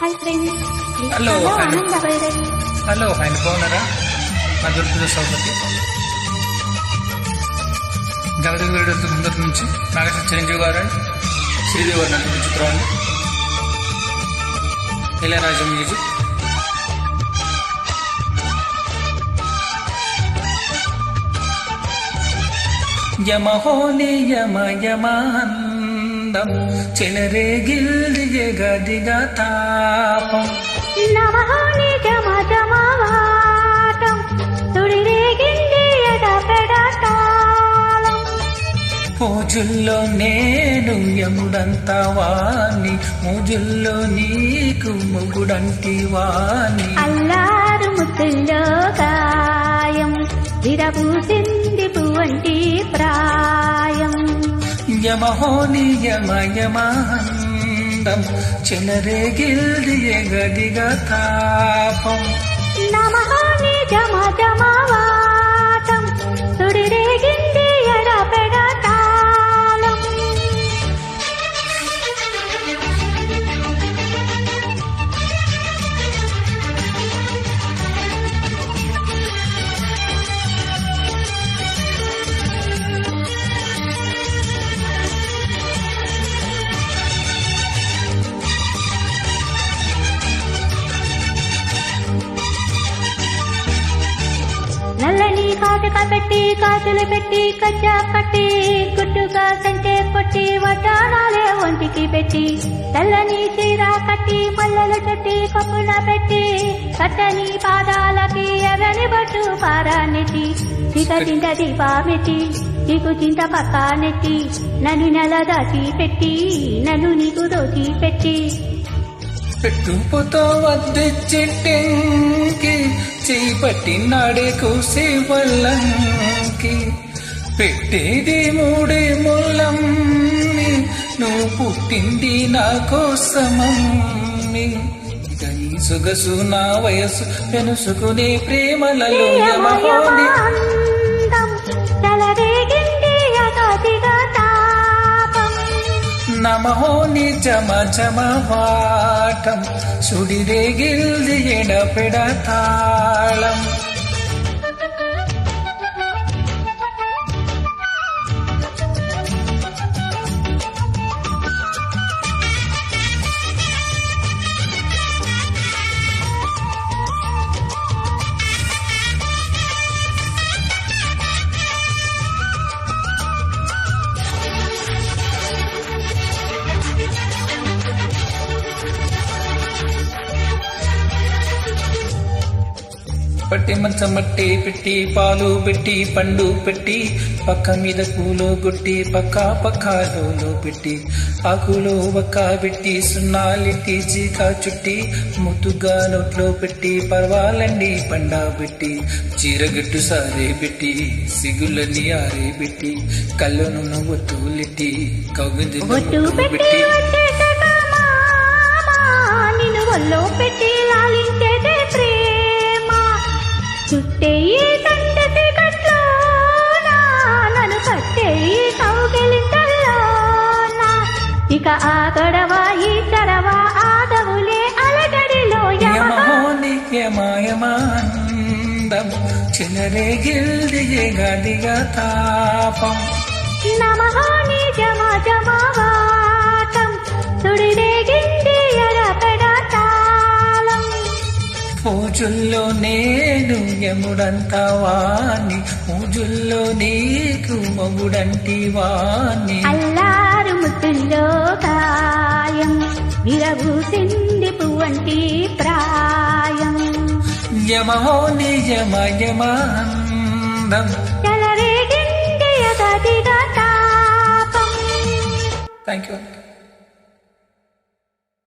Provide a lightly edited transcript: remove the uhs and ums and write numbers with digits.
Hi friends. Hello hello ఆయన బాగున్నారా? నా దొరుకుతుంది సౌపతి జగదేవి వీడియో ముందరి నుంచి నాగేశ్వర చిరంజీవి గారు శ్రీదేవి గారు నడిపిన చిత్రాన్ని ఇళయరాజా మ్యూజిక్. యమహోని యమ యమాందం చెలరేగిల్ది గదిగా తాపం నమహోని జమ జమవాటం తుడిరేగింది ఎడపెడతాళం. పూజుల్లో నేను యముడంతా వాణ్ణి, పూజుల్లో నీకు మొగుడంటి వాణ్ణి. అల్లారు ముద్దుల్లో గాయం విరబూసింది పువ్వంటి ప్రాయం. యమహోని యమ యమాందం చెలరేగిల్ది గదిగా తాపం నమహోని జమ జమవాటం తుడిరేగింది ఎడపెడతాళం. నల్లని కాటుక పెట్టి కాసులు పెట్టి కచ్చా కట్టి గుట్టుగా సంటే కొట్టి వడ్డానాలే ఒంటికి పెట్టి తెల్లని చీర కట్టి మల్లెల చుట్టి కప్పున పెట్టి కట్టని పాదాలకి ఎర్రని బట్టు పారానెట్టి చిక చింత దీపామెట్టి నీకు చింత పక్క నెట్టి నన్ను నెల దాచి పెట్టి నన్ను నీకు దోచి పెట్టి పెట్టుపుతో వద్దెచ్చెట్టెంకి చేపట్టి నాడే కూసే వల్లంకి పెట్టేది మూడే ముల్లమ్మి నువ్వు పుట్టింది నా కోసమమ్మి. నీ సొగసు నా వయసు పెనుసుకునే ప్రేమలలో యమహోని నమహోని జమ జమ వాటం సుడిరేగిల్ది ఎడపెడతాళం. పట్టి మంచమట్టి పెట్టి పాలు పెట్టి పండు పెట్టి పక్క మీద పూలో గుట్టి పక్క పక్కలో పెట్టి ఆకులో ఒక్క పెట్టి సున్నాలెట్టి చీకా చుట్టి ముద్దుగా నోట్లో పెట్టి పర్వాలండి పండా పెట్టి చీరగట్టు సారే పెట్టి సిగులని ఆరే పెట్టి కళ్ళను ఒత్తులెట్టి కౌగుంది పెట్టి పెట్టి లాలించేదే ప్రేమ చుట్టేయి తండ్రి కట్లో నన్ను కట్టేయి కౌగిలింతల్లో ఇక ఆ గొడవ ఈ చడవ ఆదవులే అలగడిలో యమహోని యమాయమాందం చెలరేగిల్ది గదిగా తాపం నమహోని జమ జమవాటం తుడిరేగింది ఎడపెడతాళం. పూజుల్లో నేను యముడంతా వాణ్ణి, పూజుల్లో నీకు మొగుడంటి వాణ్ణి. అల్లారు ముద్దుల్లో గాయం విరబూసింది పువ్వంటి ప్రాయం. యమహోని యమ యమాందం చెలరేగింది గదిగా తాపం. Thank you.